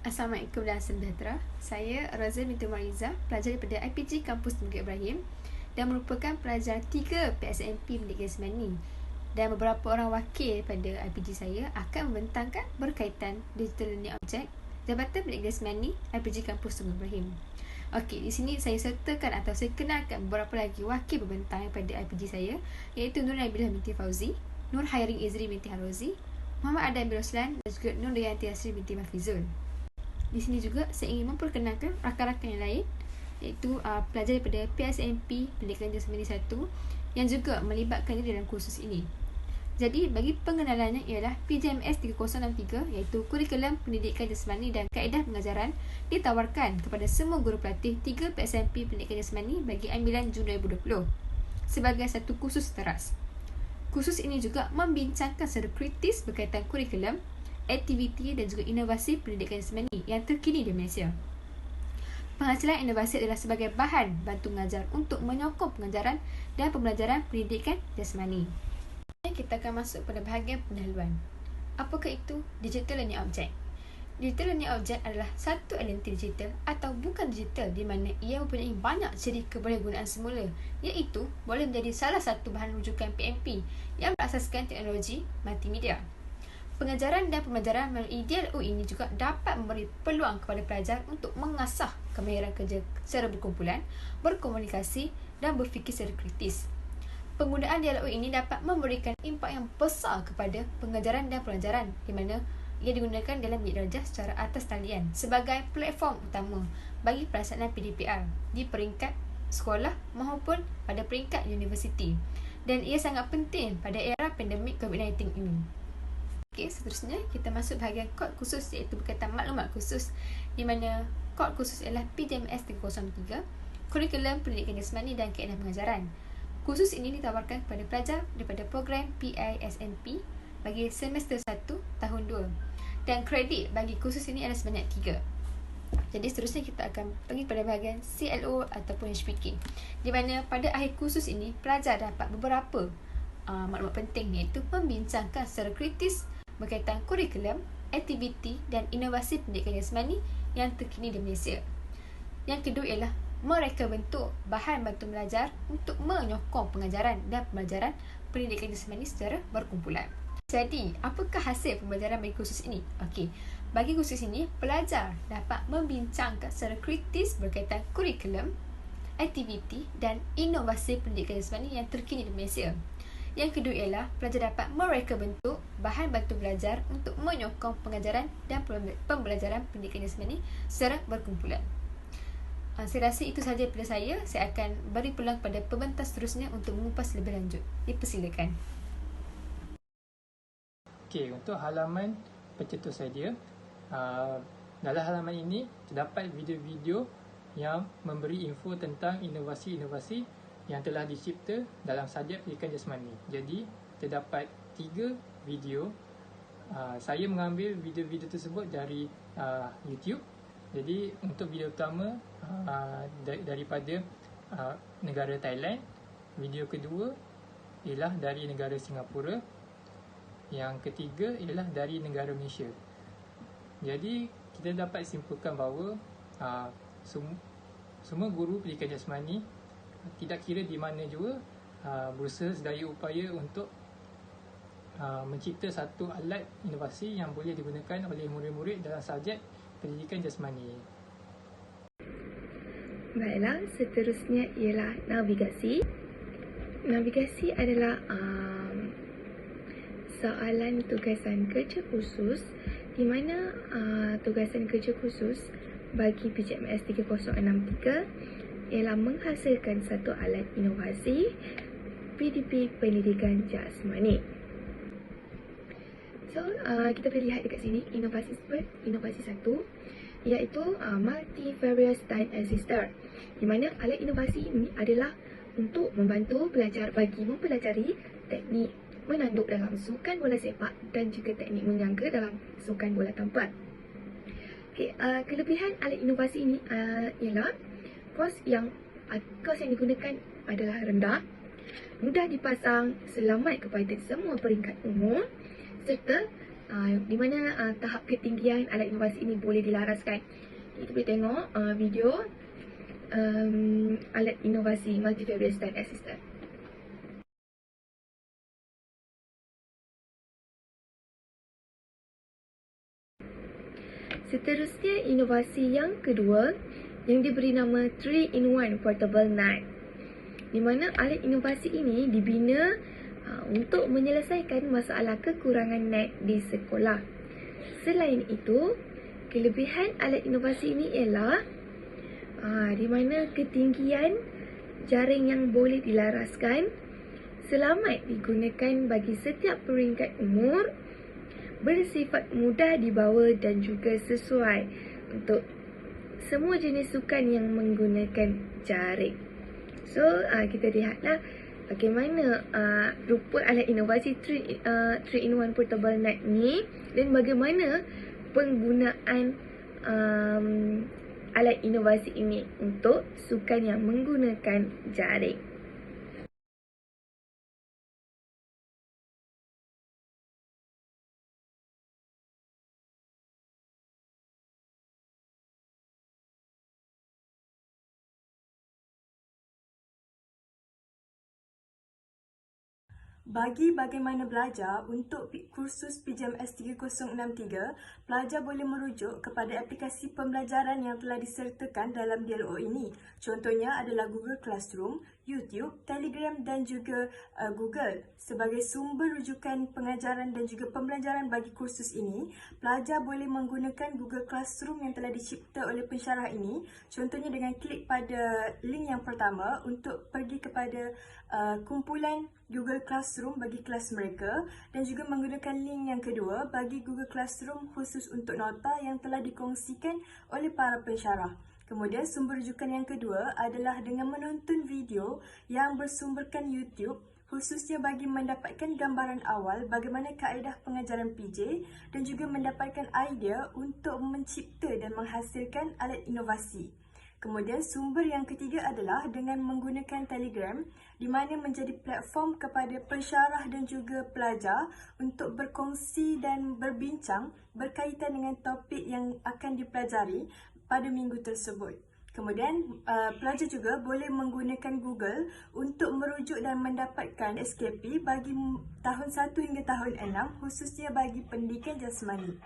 Assalamualaikum dan sejahtera. Saya Raza binti Mariza, pelajar daripada IPG Kampus Tunku Ibrahim dan merupakan pelajar 3 PSMP Pendidikan Jasmani. Dan beberapa orang wakil daripada IPG saya akan membentangkan berkaitan Digital Learning Object Jabatan Pendidikan Jasmani IPG Kampus Tunku Ibrahim. Okey, di sini saya sertakan atau saya kenalkan beberapa lagi wakil pembentang daripada IPG saya, iaitu Nur Nabilah binti Fauzi, Nur Hairing Izri binti Harozi, Muhammad Adam bin Roslan dan juga Nur Dayanti Asri binti Mahfizul. Di sini juga saya ingin memperkenalkan rakan-rakan yang lain, iaitu pelajar daripada PSMP Pendidikan Jasmani 1 yang juga melibatkan diri dalam kursus ini. Jadi bagi pengenalannya ialah PJMS 3063, iaitu Kurikulum Pendidikan Jasmani dan Kaedah Pengajaran ditawarkan kepada semua guru pelatih 3 PSMP Pendidikan Jasmani bagi ambilan Jun 2020 sebagai satu kursus teras. Kursus ini juga membincangkan secara kritis berkaitan kurikulum, aktiviti dan juga inovasi pendidikan jasmani yang terkini di Malaysia. Penghasilan inovasi adalah sebagai bahan bantu mengajar untuk menyokong pengajaran dan pembelajaran pendidikan jasmani. Kita akan masuk pada bahagian pendahuluan. Apakah itu Digital Learning Object? Digital Learning Object adalah satu entiti digital atau bukan digital di mana ia mempunyai banyak ciri kebolehgunaan semula, iaitu boleh menjadi salah satu bahan rujukan PMP yang berasaskan teknologi multimedia. Pengajaran dan pembelajaran melalui DLO ini juga dapat memberi peluang kepada pelajar untuk mengasah kemahiran kerja secara berkumpulan, berkomunikasi dan berfikir secara kritis. Penggunaan DLO ini dapat memberikan impak yang besar kepada pengajaran dan pelajaran di mana ia digunakan dalam bidik darjah secara atas talian sebagai platform utama bagi pelaksanaan PDPR di peringkat sekolah maupun pada peringkat universiti, dan ia sangat penting pada era pandemik COVID-19 ini. Okey, seterusnya kita masuk bahagian kod khusus, iaitu berkaitan maklumat khusus, di mana kod khusus ialah PJMS 303, Kurikulum Pendidikan Jasmani dan Kaedah Pengajaran. Kursus ini ditawarkan kepada pelajar daripada program PISMP bagi semester 1 tahun 2, dan kredit bagi kursus ini adalah sebanyak 3. Jadi seterusnya kita akan pergi pada bahagian CLO ataupun HPK, di mana pada akhir kursus ini pelajar dapat beberapa maklumat penting, iaitu membincangkan secara kritis berkaitan kurikulum, aktiviti dan inovasi pendidikan jasmani yang terkini di Malaysia. Yang kedua ialah mereka bentuk bahan bantu belajar untuk menyokong pengajaran dan pembelajaran pendidikan jasmani secara berkumpulan. Jadi, apakah hasil pembelajaran bagi kursus ini? Okey, bagi kursus ini, pelajar dapat membincangkan secara kritis berkaitan kurikulum, aktiviti dan inovasi pendidikan jasmani yang terkini di Malaysia. Yang kedua ialah pelajar dapat mereka bentuk bahan bantu belajar untuk menyokong pengajaran dan pembelajaran pendidikan jasmani secara berkumpulan. Saya rasa itu sahaja daripada saya. Saya akan beri peluang kepada pembentang seterusnya untuk mengupas lebih lanjut. Dipersilakan. Okey, untuk halaman pencetus saya, dalam halaman ini terdapat video-video yang memberi info tentang inovasi-inovasi yang telah dicipta dalam subjek pendidikan jasmani. Jadi, terdapat 3 video. Saya mengambil video-video tersebut dari YouTube. Jadi, untuk video pertama daripada negara Thailand. Video kedua ialah dari negara Singapura. Yang ketiga ialah dari negara Malaysia. Jadi, kita dapat simpulkan bahawa semua guru pendidikan jasmani, tidak kira di mana juga, berusaha sedaya upaya untuk mencipta satu alat inovasi yang boleh digunakan oleh murid-murid dalam subjek pendidikan jasmani. Baiklah, seterusnya ialah navigasi. Navigasi adalah soalan tugasan kerja khusus, di mana tugasan kerja khusus bagi PJMS 3063 ialah menghasilkan satu alat inovasi PDP Pendidikan Jasmani. So, kita boleh lihat dekat sini inovasi satu, iaitu Multivariate Time Assistor, di mana alat inovasi ini adalah untuk membantu pelajar bagi mempelajari teknik menanduk dalam sukan bola sepak dan juga teknik menyangga dalam sukan bola tampar. Okay, kelebihan alat inovasi ini ialah kos yang digunakan adalah rendah, mudah dipasang, selamat kepada semua peringkat umur, serta di mana tahap ketinggian alat inovasi ini boleh dilaraskan. Kita boleh tengok video alat inovasi multivariate stand assistant. Seterusnya, inovasi yang kedua yang diberi nama 3-in-1 Portable Knife, di mana alat inovasi ini dibina untuk menyelesaikan masalah kekurangan net di sekolah. Selain itu, kelebihan alat inovasi ini ialah di mana ketinggian jaring yang boleh dilaraskan, selamat digunakan bagi setiap peringkat umur, bersifat mudah dibawa dan juga sesuai untuk semua jenis sukan yang menggunakan jaring. So, kita lihatlah bagaimana rupa alat inovasi 3-in-1 Portable Knife ni dan bagaimana penggunaan alat inovasi ini untuk sukan yang menggunakan jaring. Bagi bagaimana belajar untuk kursus PJMS 3063, pelajar boleh merujuk kepada aplikasi pembelajaran yang telah disertakan dalam DLO ini. Contohnya adalah Google Classroom, YouTube, Telegram dan juga Google. Sebagai sumber rujukan pengajaran dan juga pembelajaran bagi kursus ini, pelajar boleh menggunakan Google Classroom yang telah dicipta oleh pensyarah ini. Contohnya dengan klik pada link yang pertama untuk pergi kepada kumpulan Google Classroom bagi kelas mereka dan juga menggunakan link yang kedua bagi Google Classroom khusus untuk nota yang telah dikongsikan oleh para pensyarah. Kemudian sumber rujukan yang kedua adalah dengan menonton video yang bersumberkan YouTube khususnya bagi mendapatkan gambaran awal bagaimana kaedah pengajaran PJ dan juga mendapatkan idea untuk mencipta dan menghasilkan alat inovasi. Kemudian sumber yang ketiga adalah dengan menggunakan Telegram di mana menjadi platform kepada pensyarah dan juga pelajar untuk berkongsi dan berbincang berkaitan dengan topik yang akan dipelajari pada minggu tersebut. Kemudian pelajar juga boleh menggunakan Google untuk merujuk dan mendapatkan SKP bagi tahun 1 hingga tahun 6 khususnya bagi pendidikan jasmani.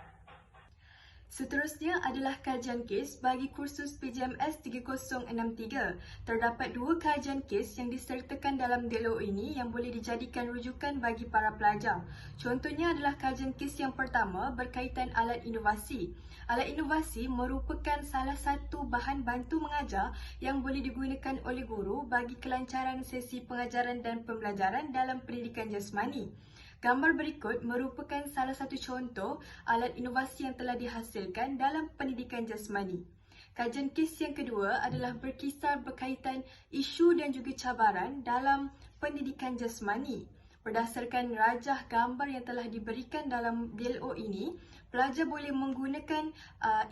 Seterusnya adalah kajian kes bagi kursus PJMS 3063. Terdapat 2 kajian kes yang disertakan dalam DLO ini yang boleh dijadikan rujukan bagi para pelajar. Contohnya adalah kajian kes yang pertama berkaitan alat inovasi. Alat inovasi merupakan salah satu bahan bantu mengajar yang boleh digunakan oleh guru bagi kelancaran sesi pengajaran dan pembelajaran dalam pendidikan jasmani. Gambar berikut merupakan salah satu contoh alat inovasi yang telah dihasilkan dalam pendidikan jasmani. Kajian kes yang kedua adalah berkisar berkaitan isu dan juga cabaran dalam pendidikan jasmani. Berdasarkan rajah gambar yang telah diberikan dalam DLO ini, pelajar boleh menggunakan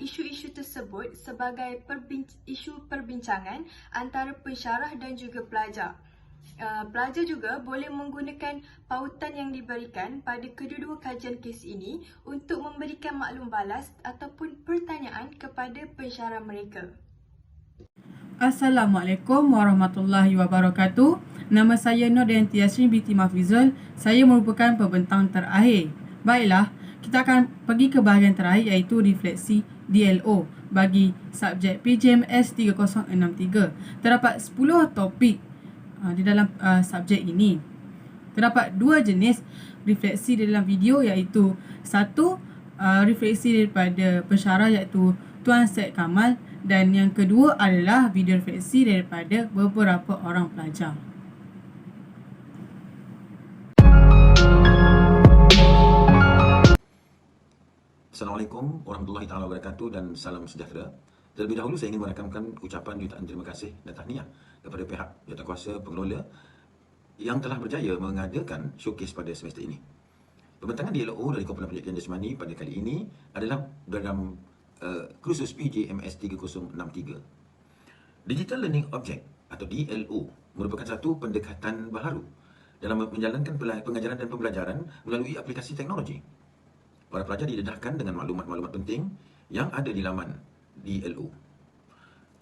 isu-isu tersebut sebagai isu perbincangan antara pensyarah dan juga pelajar. Pelajar juga boleh menggunakan pautan yang diberikan pada kedua-dua kajian kes ini untuk memberikan maklum balas ataupun pertanyaan kepada pensyarah mereka. Assalamualaikum warahmatullahi wabarakatuh. Nama saya Nur Dayanti Yasmin binti Mahfizul. Saya merupakan pembentang terakhir. Baiklah, kita akan pergi ke bahagian terakhir iaitu refleksi DLO bagi subjek PJMS 3063. Terdapat 10 topik di dalam subjek ini. Terdapat 2 jenis refleksi di dalam video iaitu satu refleksi daripada pensyarah iaitu Tuan Syed Kamal dan yang kedua adalah video refleksi daripada beberapa orang pelajar. Assalamualaikum warahmatullahi taala wabarakatuh dan salam sejahtera. Terlebih dahulu saya ingin merakamkan ucapan jutaan terima kasih dan tahniah kepada pihak jawatankuasa pengelola yang telah berjaya mengadakan showcase pada semester ini. Pembentangan DLO dari kumpulan pendidikan jasmani pada kali ini adalah dalam kursus PJMS 3063. Digital Learning Object atau DLO merupakan satu pendekatan baharu dalam menjalankan pengajaran dan pembelajaran melalui aplikasi teknologi. Para pelajar didedahkan dengan maklumat-maklumat penting yang ada di laman DLO.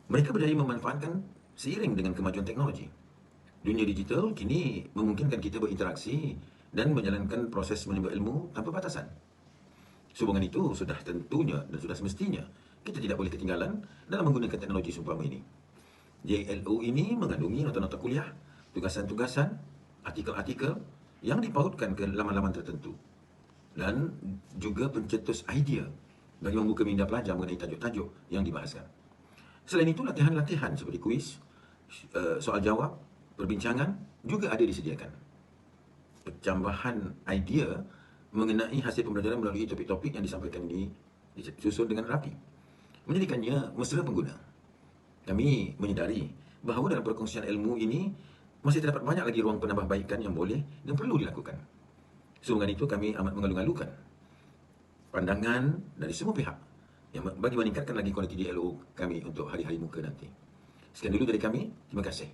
Mereka berjaya memanfaatkan seiring dengan kemajuan teknologi. Dunia digital kini memungkinkan kita berinteraksi dan menjalankan proses menimba ilmu tanpa batasan. Sehubungan itu sudah tentunya dan sudah semestinya kita tidak boleh ketinggalan dalam menggunakan teknologi seumpama ini. JLO ini mengandungi nota-nota kuliah, tugasan-tugasan, artikel-artikel yang dipautkan ke laman-laman tertentu dan juga pencetus idea bagi membuka minda pelajar mengenai tajuk-tajuk yang dibahaskan. Selain itu, latihan-latihan seperti kuis, soal jawab, perbincangan juga ada disediakan. Pencambahan idea mengenai hasil pembelajaran melalui topik-topik yang disampaikan disusun dengan rapi, menjadikannya mesra pengguna. Kami menyedari bahawa dalam perkongsian ilmu ini masih terdapat banyak lagi ruang penambahbaikan yang boleh dan perlu dilakukan. Sehubungan itu kami amat mengalu-alukan pandangan dari semua pihak yang bagi meningkatkan lagi kualiti DLO kami untuk hari-hari muka nanti. Sekian dulu dari kami. Terima kasih.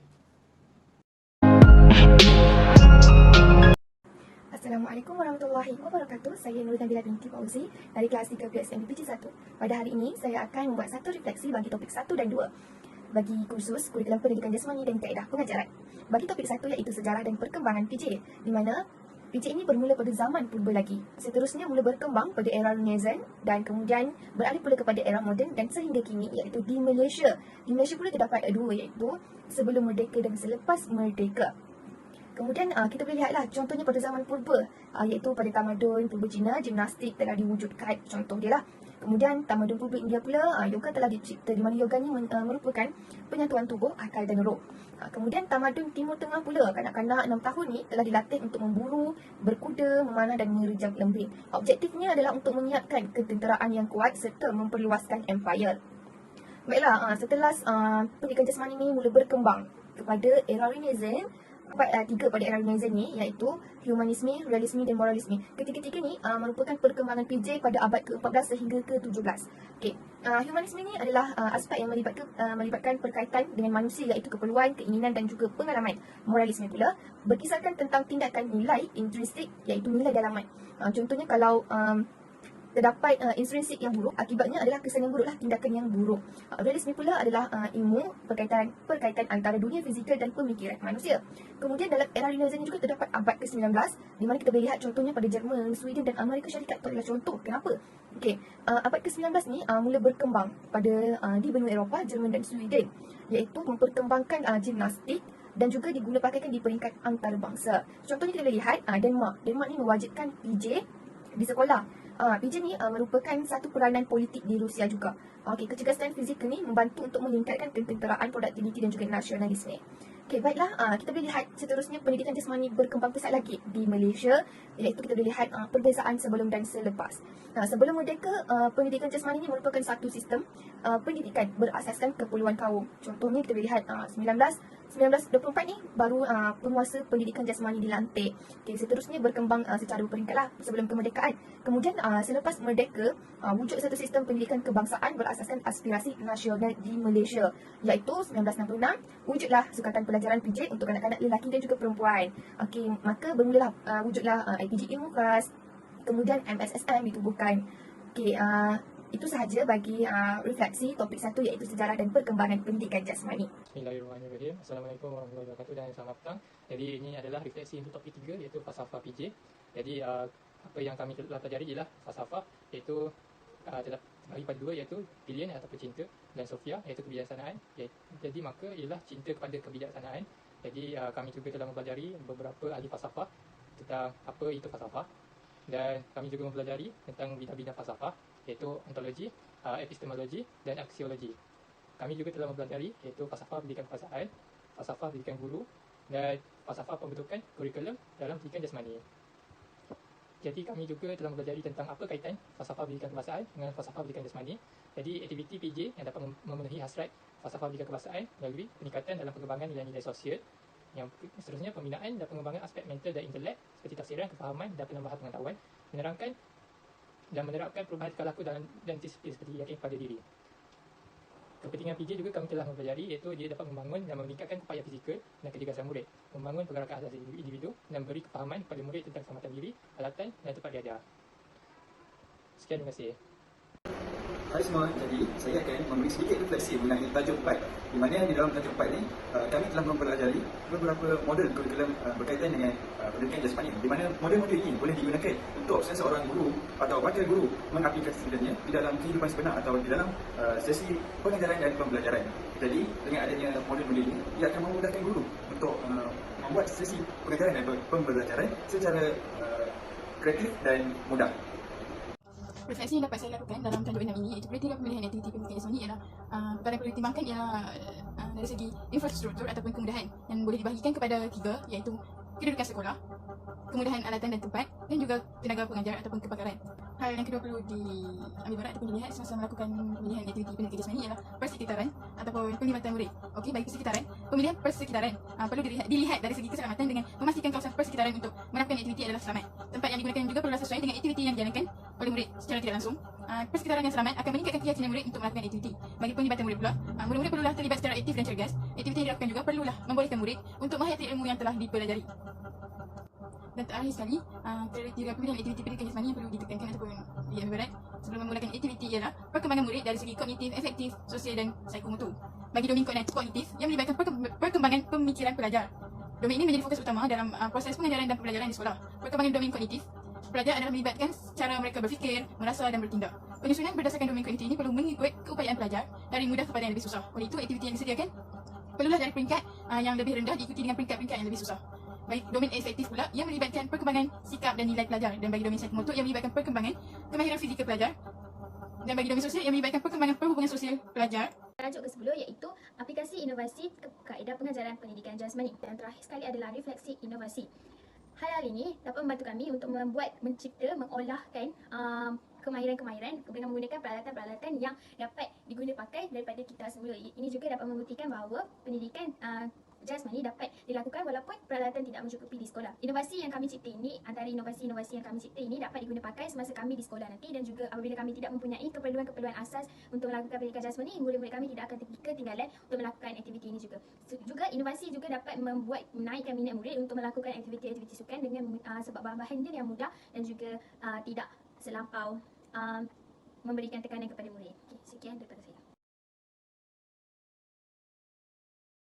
Assalamualaikum warahmatullahi wabarakatuh. Saya Nur Nabila binti Fauzi dari kelas 3 PSM BPJ 1. Pada hari ini, saya akan membuat satu refleksi bagi topik 1 dan 2 bagi kursus kurikulum pendidikan jasmani dan kaedah pengajaran. Bagi topik 1 iaitu sejarah dan perkembangan PJ, di mana PJ ini bermula pada zaman purba lagi. Seterusnya mula berkembang pada era Renaissance dan kemudian beralih pula kepada era moden dan sehingga kini iaitu di Malaysia. Di Malaysia pula terdapat dua iaitu sebelum merdeka dan selepas merdeka. Kemudian kita boleh lihatlah contohnya pada zaman purba iaitu pada tamadun purba Cina, gimnastik telah diwujudkan, contoh dia lah. Kemudian tamadun purba India pula yoga telah dicipta, di mana yoga ni merupakan penyatuan tubuh, akal dan roh. Kemudian tamadun Timur Tengah pula, kanak-kanak 6 tahun ni telah dilatih untuk memburu, berkuda, memanah dan merejam lembing. Objektifnya adalah untuk menyiapkan ketenteraan yang kuat serta memperluaskan empire. Baiklah, setelah pendidikan jasmani ni mula berkembang kepada era Renaissance, tiga pada era Renaissance ni iaitu humanisme, realisme dan moralisme. Ketiga-tiga ni merupakan perkembangan PJ pada abad ke-14 sehingga ke-17. Okey, humanisme ni adalah aspek yang melibatkan perkaitan dengan manusia iaitu keperluan, keinginan dan juga pengalaman. Moralisme pula berkisarkan tentang tindakan nilai intrinsik iaitu nilai dalaman. Contohnya kalau terdapat intrinsik yang buruk, akibatnya adalah kesan yang buruk lah, tindakan yang buruk. Realisme pula adalah ilmu perkaitan antara dunia fizikal dan pemikiran manusia. Kemudian dalam era Renaissance juga terdapat abad ke-19 di mana kita boleh lihat contohnya pada Jerman, Sweden dan Amerika Syarikat. Itu adalah contoh. Kenapa? Okey, abad ke-19 ni mula berkembang pada di benua Eropah, Jerman dan Sweden, iaitu memperkembangkan gimnastik dan juga diguna-pakaikan di peringkat antarabangsa. Contohnya kita boleh lihat Denmark. Denmark ni mewajibkan PJ di sekolah. PJ ni merupakan satu peranan politik di Rusia juga. Okey, kecergasan fizikal ni membantu untuk meningkatkan ketenteraan, produktiviti dan juga nasionalisme. Okey, baiklah, kita boleh lihat seterusnya pendidikan jasmani berkembang pesat lagi di Malaysia, iaitu kita boleh lihat perbezaan sebelum dan selepas. Sebelum merdeka, pendidikan jasmani ini merupakan satu sistem pendidikan berasaskan keperluan kaum. Contohnya kita boleh lihat 1924 ni baru penguasa pendidikan jasmani dilantik. Okey, seterusnya berkembang secara berperingkat lah sebelum kemerdekaan. Kemudian selepas merdeka, wujud satu sistem pendidikan kebangsaan berasaskan aspirasi nasional di Malaysia, iaitu 1966 wujudlah Sukatan Pelajaran PJ untuk kanak-kanak lelaki dan juga perempuan. Okey, maka bermulalah wujudlah IPG Ilmu Khas, kemudian MSSM ditubuhkan. Okey, itu sahaja bagi refleksi topik 1 iaitu sejarah dan perkembangan pendidikan jasmani. Bismillahirrahmanirrahim. Assalamualaikum warahmatullahi wabarakatuh dan selamat petang. Jadi ini adalah refleksi untuk topik 3 iaitu falsafah PJ. Jadi apa yang kami telah pelajari ialah falsafah iaitu terbagi pada dua iaitu pilihan atau cinta dan Sofia iaitu kebijaksanaan. Jadi maka ialah cinta kepada kebijaksanaan. Jadi kami juga telah mempelajari beberapa ahli falsafah tentang apa itu falsafah dan kami juga mempelajari tentang bidang-bidang falsafah iaitu ontologi, epistemologi dan aksiologi. Kami juga telah mempelajari iaitu falsafah pendidikan kebahasaan, falsafah pendidikan guru dan falsafah pembentukan kurikulum dalam pendidikan jasmani. Jadi kami juga telah mempelajari tentang apa kaitan falsafah pendidikan kebahasaan dengan falsafah pendidikan jasmani. Jadi aktiviti PJ yang dapat memenuhi hasrat falsafah pendidikan kebahasaan melalui peningkatan dalam pengembangan nilai-nilai sosial. Yang seterusnya pembinaan dan pengembangan aspek mental dan intelek seperti tafsiran, kefahaman dan penambahan pengetahuan, menerangkan dan menerapkan perubahan tingkah laku dan disiplin seperti yakin pada diri. Kepentingan PJ juga kami telah mempelajari iaitu dia dapat membangun dan meningkatkan upaya fizikal dan kecergasan murid, membangun pergerakan asas individu dan beri kefahaman kepada murid tentang keselamatan diri, alatan dan tempat belajar. Sekian, terima kasih. Hai semua, jadi saya akan memberi sedikit refleksi mengenai tajuk 4 di mana di dalam tajuk 4 ni kami telah mempelajari beberapa model kurikulum berkaitan dengan pendidikan jasmani di mana model-model ini boleh digunakan untuk seseorang guru atau wakil guru mengaplikasikannya di dalam kehidupan sebenar atau di dalam sesi pengajaran dan pembelajaran. Jadi dengan adanya model-model ini, ia akan memudahkan guru untuk membuat sesi pengajaran dan pembelajaran secara kreatif dan mudah. Refleksi yang dapat saya lakukan dalam tajuk 6 ini iaitu kriteria pemilihan aktiviti pendidikan jasmani ialah perkara yang perlu dipertimbangkan ialah dari segi infrastruktur ataupun kemudahan yang boleh dibahagikan kepada 3 iaitu kedudukan sekolah, kemudahan alatan dan tempat dan juga tenaga pengajar ataupun kepakaran. Hal yang kedua perlu diambil berat ataupun dilihat semasa melakukan pemilihan aktiviti pendidikan jasmani ialah persekitaran ataupun penglibatan murid. Okey, bagi persekitaran, pemilihan persekitaran perlu dilihat dari segi keselamatan dengan memastikan kawasan persekitaran untuk melakukan aktiviti adalah selamat. Tempat yang digunakan juga perlu sesuai dengan aktiviti yang dijalankan oleh murid secara tidak langsung. Persekitaran yang selamat akan meningkatkan keyakinan murid untuk melakukan aktiviti. Bagi penglibatan murid pula, murid-murid perlulah terlibat secara aktif dan cergas. Aktiviti yang dilakukan juga perlulah membolehkan murid untuk menghayati ilmu yang telah dipelajari. Dan terakhir sekali, kriteria pemilihan aktiviti pendidikan jasmani yang perlu ditekankan ataupun diambil berat sebelum memulakan aktiviti ialah perkembangan murid dari segi kognitif, efektif, sosial dan psikomotor. Bagi domain kognitif yang melibatkan perkembangan pemikiran pelajar. Domain ini menjadi fokus utama dalam proses pengajaran dan pembelajaran di sekolah. Perkembangan domain kognitif pelajar adalah melibatkan cara mereka berfikir, merasa dan bertindak. Penyusunan berdasarkan domain kognitif ini perlu mengikut keupayaan pelajar dari mudah kepada yang lebih susah. Oleh itu, aktiviti yang disediakan perlulah dari peringkat yang lebih rendah diikuti dengan peringkat-peringkat yang lebih susah. Bagi domain efektif pula yang melibatkan perkembangan sikap dan nilai pelajar, dan bagi domain psikomotor yang melibatkan perkembangan kemahiran fizikal pelajar, dan bagi domain sosial yang melibatkan perkembangan perhubungan sosial pelajar. Tajuk ke-10 iaitu aplikasi inovasi kaedah pengajaran pendidikan jasmani. Dan terakhir sekali adalah refleksi inovasi. Hal ini dapat membantu kami untuk mencipta, mengolahkan kemahiran-kemahiran dengan menggunakan peralatan-peralatan yang dapat diguna pakai daripada kita semula. Ini juga dapat membuktikan bahawa pendidikan jasmani dapat dilakukan walaupun peralatan tidak mencukupi di sekolah. Inovasi yang kami cipta ini, antara inovasi-inovasi yang kami cipta ini dapat diguna pakai semasa kami di sekolah nanti, dan juga apabila kami tidak mempunyai keperluan-keperluan asas untuk melakukan pendidikan jasmani, murid-murid kami tidak akan ketinggalan untuk melakukan aktiviti ini juga. Juga inovasi juga dapat menaikkan minat murid untuk melakukan aktiviti-aktiviti sukan dengan sebab bahan-bahan dia yang mudah dan juga tidak selampau memberikan tekanan kepada murid. Okay, sekian daripada saya.